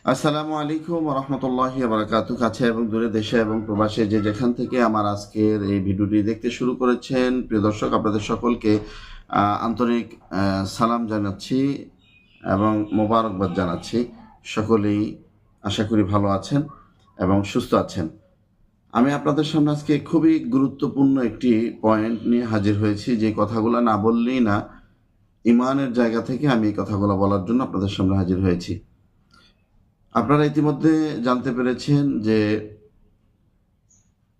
আসসালামু আলাইকুম রহমতুল্লাহি ওয়া বারাকাতুহু। কাছে এবং দূরে, দেশে এবং প্রবাসে যে যেখান থেকে আমার আজকের এই ভিডিওটি দেখতে শুরু করেছেন, প্রিয় দর্শক, আপনাদের সকলকে আন্তরিক সালাম জানাচ্ছি এবং মোবারকবাদ জানাচ্ছি। সকলেই আশা করি ভালো আছেন এবং সুস্থ আছেন। আমি আপনাদের সামনে আজকে খুবই গুরুত্বপূর্ণ একটি পয়েন্ট নিয়ে হাজির হয়েছি, যে কথাগুলো না বললেই না। ইমানের জায়গা থেকে আমি এই কথাগুলো বলার জন্য আপনাদের সামনে হাজির হয়েছি। আপনারা ইতিমধ্যে জানতে পেরেছেন যে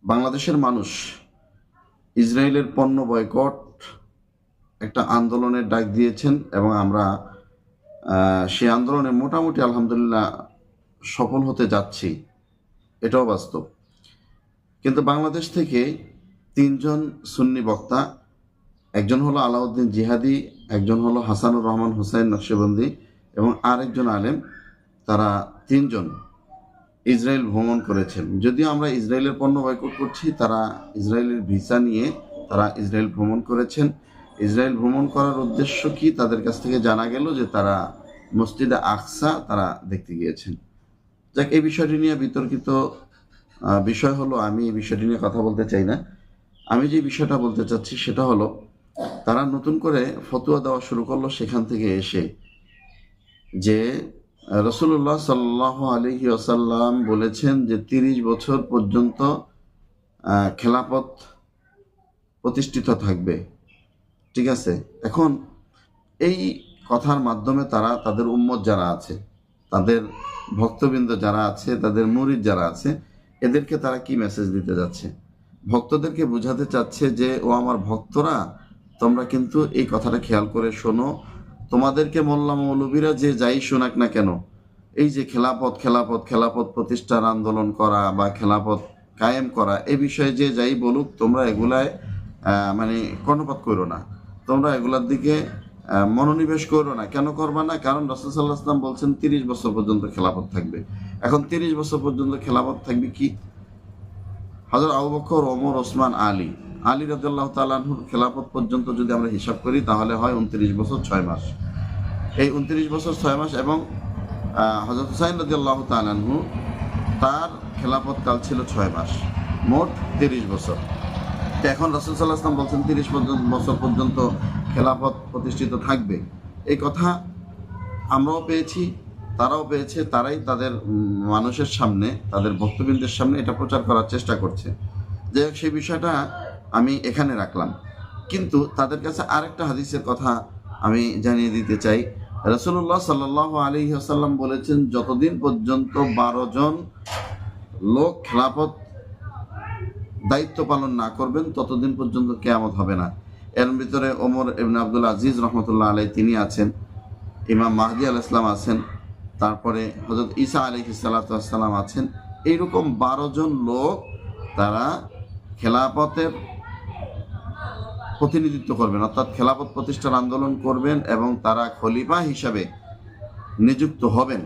বাংলাদেশের মানুষ ইসরায়েলের পণ্য বয়কট একটা আন্দোলনের ডাক দিয়েছেন এবং আমরা সেই আন্দোলনে মোটামুটি আলহামদুলিল্লাহ সফল হতে যাচ্ছি, এটাও বাস্তব। কিন্তু বাংলাদেশ থেকে তিনজন সুন্নি বক্তা, একজন হলো আলাউদ্দিন জিহাদি, একজন হলো হাসানুর রহমান হুসাইন নকশবন্দি এবং আরেকজন আলেম, তারা তিনজন ইসরায়েল ভ্রমণ করেছেন। যদিও আমরা ইসরায়েলের পণ্য বয়কট করছি, তারা ইসরায়েলের ভিসা নিয়ে তারা ইসরায়েল ভ্রমণ করেছেন। ইসরায়েল ভ্রমণ করার উদ্দেশ্য কি, তাদের কাছ থেকে জানা গেল যে তারা মসজিদে আকসা তারা দেখতে গিয়েছেন। যাক, এই বিষয়টি নিয়ে বিতর্কিত বিষয় হলো, আমি এই বিষয়টি নিয়ে কথা বলতে চাই না। আমি যে বিষয়টা বলতে চাচ্ছি সেটা হলো, তারা নতুন করে ফতোয়া দেওয়া শুরু করলো সেখান থেকে এসে, যে রাসূলুল্লাহ সাল্লাল্লাহু আলাইহি ওয়াসাল্লাম বলেছেন যে 30 বছর পর্যন্ত খেলাফত প্রতিষ্ঠিত থাকবে। ঠিক আছে, এখন এই কথার মাধ্যমে তারা তাদের উম্মত যারা আছে, তাদের ভক্তবৃন্দ যারা আছে, তাদের মুরিদ যারা আছে, এদেরকে তারা কি মেসেজ দিতে যাচ্ছে? ভক্তদেরকে বোঝাতে চাচ্ছে যে, ও আমার ভক্তরা, তোমরা কিন্তু এই কথাটা খেয়াল করে শোনো। তোমাদেরকে মোল্লা মৌলবীরা যে যাই শোনাক না কেন, এই যে খেলাফত খেলাফত খেলাফত প্রতিষ্ঠার আন্দোলন করা বা খেলাফত কায়েম করা, এই বিষয়ে যে যাই বলুক, তোমরা এগুলায় মানে কর্ণপাত করো না, তোমরা এগুলার দিকে মনোনিবেশ করো না। কেন করবা না? কারণ রাসূল সাল্লাল্লাহু আলাইহি ওয়াসাল্লাম বলছেন 30 বছর পর্যন্ত খেলাফত থাকবে। এখন 30 বছর পর্যন্ত খেলাফত থাকবে কি? হযরত আবু বকর, ওমর, ওসমান, আলী রাদিয়াল্লাহু তাআলা আনহুর খেলাফত পর্যন্ত যদি আমরা হিসাব করি, তাহলে হয় 29 বছর 6 মাস। এই 29 বছর 6 মাস এবং হযরত হুসাইন রাদিয়াল্লাহু তাআলা আনহু, তার খেলাফত কাল ছিল 6 মাস, মোট 30 বছর। এখন রাসূল সাল্লাল্লাহু আলাইহি ওয়াসাল্লাম বলছেন 30 বছর পর্যন্ত খেলাফত প্রতিষ্ঠিত থাকবে। এই কথা আমরাও পেয়েছি, তারাও পেয়েছে। তারাই তাদের মানুষের সামনে, তাদের ভক্তবৃন্দের সামনে এটা প্রচার করার চেষ্টা করছে। যে সেই বিষয়টা আমি এখানে রাখলাম। কিন্তু তাদের কাছে আরেকটা হাদিসের কথা আমি জানিয়ে দিতে চাই। রাসূলুল্লাহ সাল্লাল্লাহু আলাইহি ওয়াসাল্লাম বলেছেন, যতদিন পর্যন্ত 12 জন লোক খেলাফত দায়িত্ব পালন না করবেন, ততদিন পর্যন্ত কিয়ামত হবে না। এর ভিতরে ওমর ইবনে আব্দুল আজিজ রহমতুল্লাহ আলাইহি তিনি আছেন, ইমাম মাহদি আলাইহিস সালাম আছেন, তারপরে হযরত ঈসা আলাইহিস সালাতু ওয়াস সালাম আছেন। এইরকম 12 জন লোক তারা খেলাফতের প্রতিনিধিত্ব করবেন, অর্থাৎ খেলাফত প্রতিষ্ঠার আন্দোলন করবেন এবং তারা খলিফা হিসাবে নিযুক্ত হবেন।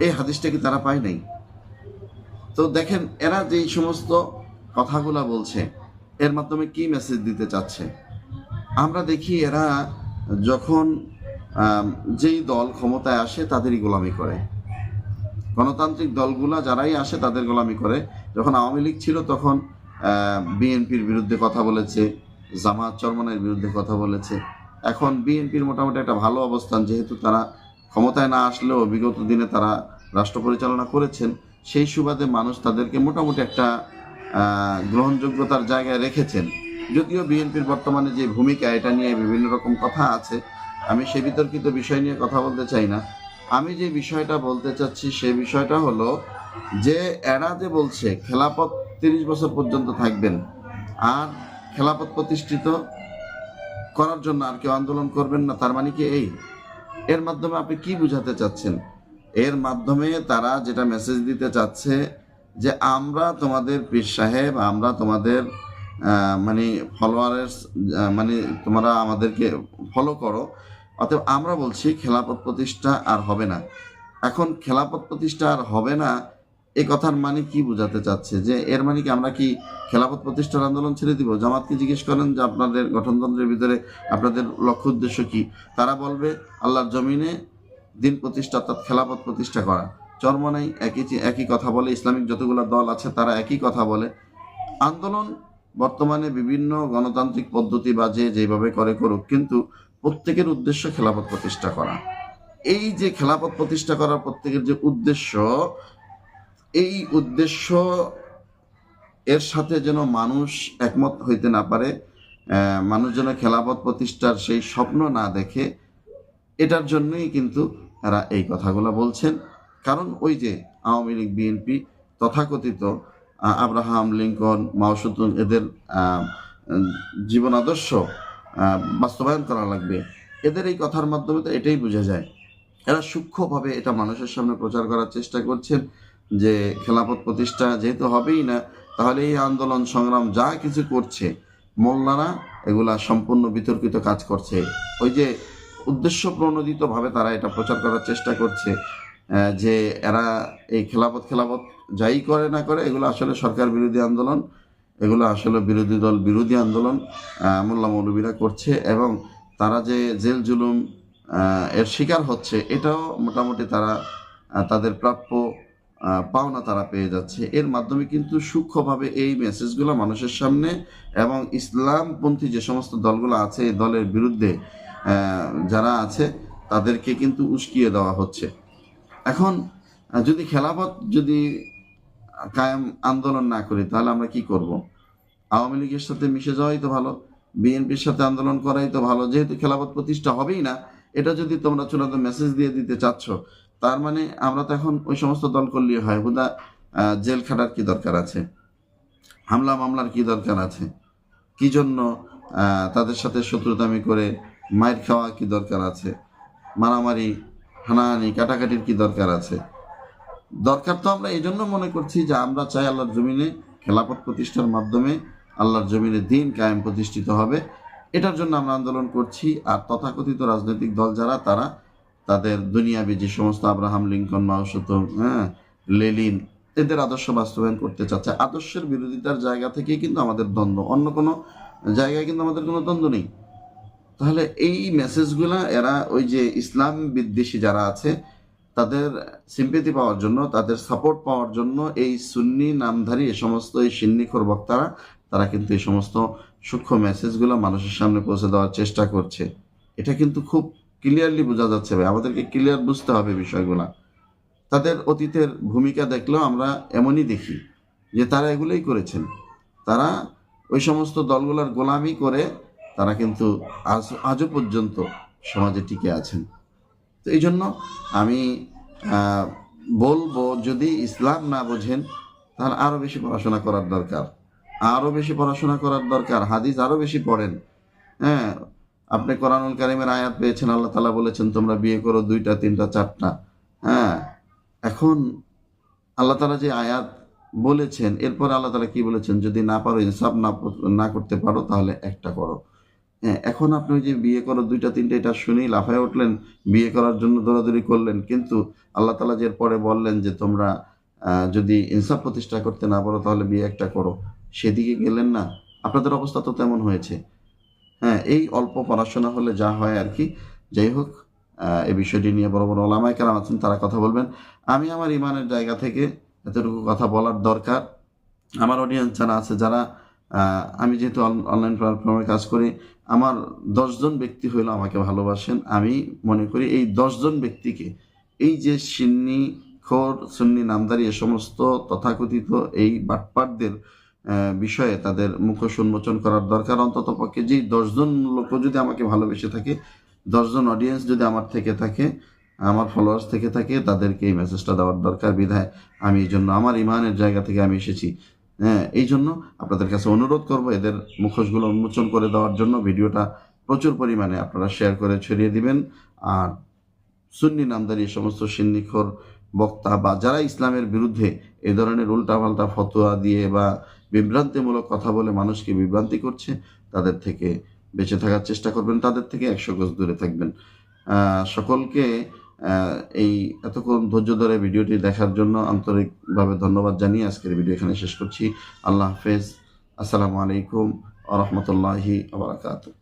এই হাদিসটা কি তারা পায় নাই? তো দেখেন, এরা যেই সমস্ত কথাগুলা বলছে, এর মাধ্যমে কি মেসেজ দিতে চাচ্ছে? আমরা দেখি এরা যখন যেই দল ক্ষমতায় আসে তাদেরই গোলামি করে। গণতান্ত্রিক দলগুলা যারাই আসে তাদের গোলামি করে। যখন আওয়ামী লীগ ছিল তখন বিএনপির বিরুদ্ধে কথা বলেছে, জামাত চরমনাইয়ের বিরুদ্ধে কথা বলেছে। এখন বিএনপির মোটামুটি একটা ভালো অবস্থান, যেহেতু তারা ক্ষমতায় না আসলেও বিগত দিনে তারা রাষ্ট্র পরিচালনা করেছেন, সেই সুবাদে মানুষ তাদেরকে মোটামুটি একটা গ্রহণযোগ্যতার জায়গায় রেখেছেন। যদিও বিএনপির বর্তমানে যে ভূমিকা, এটা নিয়ে বিভিন্ন রকম কথা আছে, আমি সে বিতর্কিত বিষয় নিয়ে কথা বলতে চাই না। আমি যে বিষয়টা বলতে চাচ্ছি সেই বিষয়টা হলো যে, এরা যে বলছে খেলাফত 30 বছর পর্যন্ত থাকবেন আর খেলাফত প্রতিষ্ঠিত করার জন্য আর কেউ আন্দোলন করবেন না, তার মানে কি এই? এর মাধ্যমে আপনি কি বুঝাতে চাচ্ছেন? এর মাধ্যমে তারা যেটা মেসেজ দিতে চাচ্ছে যে, আমরা তোমাদের পীর সাহেব, আমরা তোমাদের মানে ফলোয়ার্স, মানে তোমরা আমাদেরকে ফলো করো, অতএব আমরা বলছি খেলাফত প্রতিষ্ঠা আর হবে না। এখন খেলাফত প্রতিষ্ঠা আর হবে না, এই কথার মানে কি বোঝাতে চাচ্ছে? যে এর মানে কি আমরা কি খেলাফত প্রতিষ্ঠার আন্দোলন ছেড়ে দিব? জামাতকে জিজ্ঞেস করেন যে আপনাদের গঠনতন্ত্রের ভিতরে আপনাদের লক্ষ্য উদ্দেশ্য কি? তারা বলবে আল্লাহর জমিনে দিন প্রতিষ্ঠা, অর্থাৎ খেলাফত প্রতিষ্ঠা করা। চরমনাই একই কথা বলে, ইসলামিক যতগুলো দল আছে তারা একই কথা বলে। আন্দোলন বর্তমানে বিভিন্ন গণতান্ত্রিক পদ্ধতি বা যেভাবে করে করুক, কিন্তু প্রত্যেকের উদ্দেশ্য খেলাফত প্রতিষ্ঠা করা। এই যে খেলাফত প্রতিষ্ঠা করার প্রত্যেকের যে উদ্দেশ্য, এই উদ্দেশ্য এর সাথে যেন মানুষ একমত হইতে না পারে, মানুষ যেন খেলাফত প্রতিষ্ঠার সেই স্বপ্ন না দেখে, এটার জন্যই কিন্তু এরা এই কথাগুলো বলছেন। কারণ ওই যে আওয়ামী লীগ, বিএনপি, তথাকথিত আব্রাহাম লিঙ্কন, মাও সেতুং, এদের জীবন আদর্শ বাস্তবায়ন করা লাগবে, এদের এই কথার মাধ্যমে তো এটাই বোঝা যায়। এরা সূক্ষ্মভাবে এটা মানুষের সামনে প্রচার করার চেষ্টা করছেন যে খেলাফত প্রতিষ্ঠা যেহেতু হবেই না, তাহলে এই আন্দোলন সংগ্রাম যা কিছু করছে মোল্লারা এগুলা সম্পূর্ণ বিতর্কিত কাজ করছে। ওই যে উদ্দেশ্য প্রণোদিতভাবে তারা এটা প্রচার করার চেষ্টা করছে যে এরা এই খেলাফত যাই করে না করে এগুলো আসলে সরকার বিরোধী আন্দোলন, এগুলো আসলে বিরোধী দল বিরোধী আন্দোলন মোল্লা মৌলবীরা করছে, এবং তারা যে জেল জুলুম এর শিকার হচ্ছে এটাও মোটামুটি তারা তাদের প্রাপ্য পাওনা তারা পেয়ে যাচ্ছে। এর মাধ্যমে কিন্তু সূক্ষ্মভাবে এই মেসেজগুলো মানুষের সামনে এবং ইসলামপন্থী যে সমস্ত দলগুলো আছে এই দলের বিরুদ্ধে যারা আছে তাদেরকে কিন্তু উস্কিয়ে দেওয়া হচ্ছে। এখন যদি খেলাফত যদি কায়েম আন্দোলন না করি তাহলে আমরা কি করব? আওয়ামী লীগের সাথে মিশে যাওয়াই তো ভালো, বিএনপির সাথে আন্দোলন করাই তো ভালো। যেহেতু খেলাফত প্রতিষ্ঠা হবেই না, এটা যদি তোমরা চূড়ান্ত মেসেজ দিয়ে দিতে চাচ্ছ, তার মানে আমরা তো এখন ওই সমস্ত দল করলেই হয়। হুদা জেল খাটার কি দরকার আছে? হামলা মামলার কি দরকার আছে? কি জন্য তাদের সাথে শত্রুতামি করে মাইর খাওয়া কি দরকার আছে? মারামারি, হানাহানি, কাটাকাটির কি দরকার আছে? দরকার তো আমরা এই জন্য মনে করছি যে আমরা চাই আল্লাহর জমিনে খেলাফত প্রতিষ্ঠার মাধ্যমে আল্লাহর জমিনে দিন কায়েম প্রতিষ্ঠিত হবে। এটার জন্য আমরা আন্দোলন করছি। আর তথাকথিত রাজনৈতিক দল যারা, তারা তাদের দুনিয়াবি যে সমস্ত আব্রাহাম লিঙ্কন, মাও সেতুং, লেনিন, এদের আদর্শ বাস্তবায়ন করতে চাচ্ছে। আদর্শের বিরোধিতার জায়গা থেকেই কিন্তু আমাদের দ্বন্দ্ব, অন্য কোনো জায়গায় কিন্তু আমাদের কোনো দ্বন্দ্ব নেই। তাহলে এই মেসেজগুলা এরা ওই যে ইসলাম বিদ্বেষী যারা আছে তাদের সিম্পেথি পাওয়ার জন্য, তাদের সাপোর্ট পাওয়ার জন্য এই সুন্নি নামধারী এই সমস্ত এই সিন্নিখোর বক্তারা তারা কিন্তু এই সমস্ত সূক্ষ্ম মেসেজগুলো মানুষের সামনে পৌঁছে দেওয়ার চেষ্টা করছে। এটা কিন্তু খুব ক্লিয়ারলি বোঝা যাচ্ছে ভাই, আমাদেরকে ক্লিয়ার বুঝতে হবে বিষয়গুলা। তাদের অতীতের ভূমিকা দেখলেও আমরা এমনই দেখি যে তারা এগুলোই করেছেন। তারা ওই সমস্ত দলগুলোর গোলামি করে তারা কিন্তু আজও পর্যন্ত সমাজে টিকে আছেন। তো এই জন্য আমি বলবো, যদি ইসলাম না বোঝেন তাহলে আরও বেশি পড়াশোনা করার দরকার, আরও বেশি পড়াশোনা করার দরকার। হাদিস আরও বেশি পড়েন। হ্যাঁ, আপনি কোরআনুল কারীমের আয়াত পেয়েছেন, আল্লাহ তাআলা বলেছেন তোমরা বিয়ে করো 2টা 3টা 4টা। হ্যাঁ, এখন আল্লাহ তাআলা যে আয়াত বলেছেন, এরপর আল্লাহ তাআলা কি বলেছেন? যদি না পারো, ইনসাফ না করতে পারো, তাহলে একটা করো। হ্যাঁ, এখন আপনি ওই যে বিয়ে করো 2টা 3টা এটা শুনেই লাফায় উঠলেন, বিয়ে করার জন্য দৌড়াদৌড়ি করলেন, কিন্তু আল্লাহ তাআলা যে পরে বললেন যে তোমরা যদি ইনসাফ প্রতিষ্ঠা করতে না পারো তাহলে বিয়ে একটা করো, সেদিকে গেলেন না। আপনাদের অবস্থা তো তেমন হয়েছে। হ্যাঁ, এই অল্প পড়াশোনা হলে যা হয় আর কি। যাই হোক, এই বিষয়টি নিয়ে বড় বড় ওলামায়ে কেরাম আছেন, তারা কথা বলবেন। আমি আমার ইমানের জায়গা থেকে এতটুকু কথা বলার দরকার। আমার অডিয়েন্স যারা আছে, যারা আমি যেহেতু অনলাইন প্ল্যাটফর্মে কাজ করি, আমার 10 জন ব্যক্তি হইলো আমাকে ভালোবাসেন। আমি মনে করি এই 10 জন ব্যক্তিকে, এই যে সুন্নি নামধারী এ সমস্ত তথাকথিত এই বাটপারদের বিষয়ে তাদের মুখোশ উন্মোচন করার দরকার। অন্তত পক্ষে যেই 10 জন লোক যদি আমাকে ভালোবেসে থাকে, 10 জন অডিয়েন্স যদি আমার থেকে থাকে, আমার ফলোয়ার্স থেকে থাকে, তাদেরকে এই মেসেজটা দেওয়ার দরকার। বিধায় আমি এই জন্য আমার ইমানের জায়গা থেকে আমি এসেছি। হ্যাঁ, এই জন্য আপনাদের কাছে অনুরোধ করব এদের মুখোশগুলো উন্মোচন করে দেওয়ার জন্য। ভিডিওটা প্রচুর পরিমাণে আপনারা শেয়ার করে ছড়িয়ে দিবেন। আর সুন্নি নামধারী সমস্ত সিন্নিখোর বক্তা বা যারা ইসলামের বিরুদ্ধে এই ধরনের উল্টাপাল্টা ফতোয়া দিয়ে বা বিভ্রান্তিমূলক কথা বলে মানুষকে বিভ্রান্তি করছে, তাদের থেকে বেঁচে থাকার চেষ্টা করবেন, তাদের থেকে 100 গজ দূরে থাকবেন। সকলকে এই এতক্ষণ ধৈর্য ধরে ভিডিওটি দেখার জন্য আন্তরিকভাবে ধন্যবাদ জানিয়ে আজকের ভিডিও এখানে শেষ করছি। আল্লাহ হাফেজ। আসসালামু আলাইকুম ওয়া রাহমাতুল্লাহি ওয়া বারাকাতুহু।